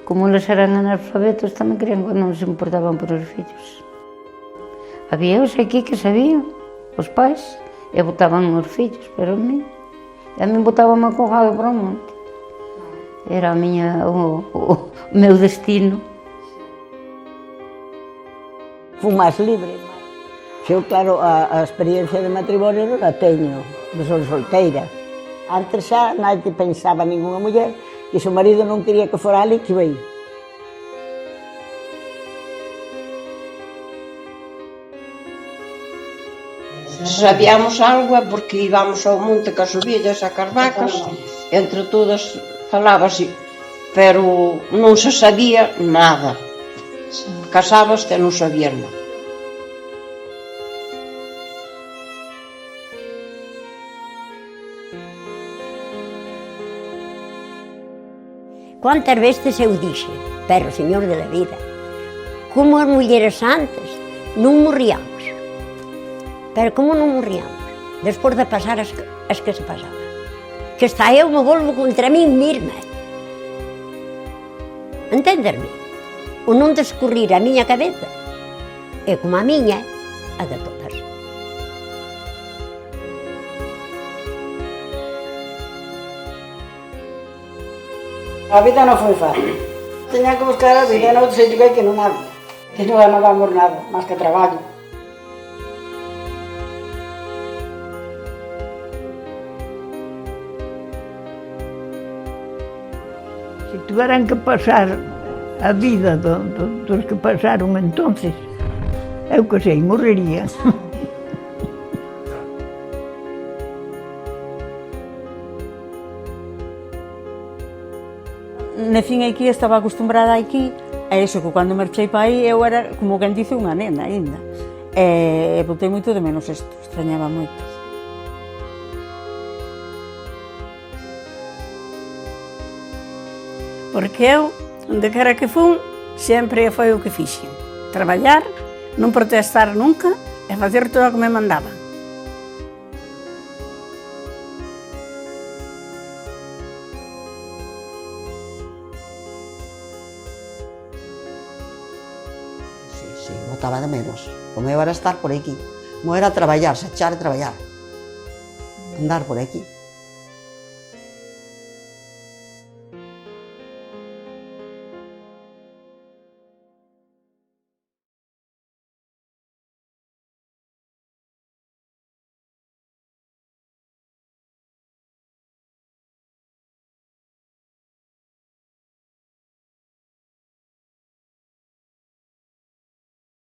como eles eran analfabetos, tamén querían que non se importaban por os fillos. Había os aquí que sabían, os pais, e botaban os fillos, pero a mí botaban colgado para o monte. Era o meu destino. Fui máis libre. Eu, claro, a experiencia de matrimonio non a teño, que son solteira. Antes xa nadie pensaba ninguna muller que se o marido non quería que fora ali, que veio. Se sabíamos algo é porque íbamos ao monte cas ovellas e cas vacas, entre todas falábase, pero non se sabía nada. Casábaste e non sabías nada. Quantas veces eu dixe, pero señor de la vida, como as mulleres antes non morríamos. Pero como non morríamos? Despois de pasar as que se pasaban. Que está eu me volvo contra min mesma. Entenderme? O non descurrir a miña cabeza é como a miña, a de todas. A vida non foi fácil. Teña que buscar a vida noutro sitio que non había. Que non ganábamos nada, máis que traballo. Se tiveran que pasar a vida dos que pasaron entonces, eu que sei, morrería. Nacín aquí, estaba acostumbrada aquí, a iso que cando marchei para aí eu era, como quen dice, unha nena aínda. E botei moito de menos isto, extrañaba moito. Porque eu, onde quera que fun, sempre foi o que fixen. Traballar, non protestar nunca e facer todo o que me mandaban. Sí, botaba de menos. Como eu era estar por aquí. Como era traballar, se echar e traballar. Andar por aquí.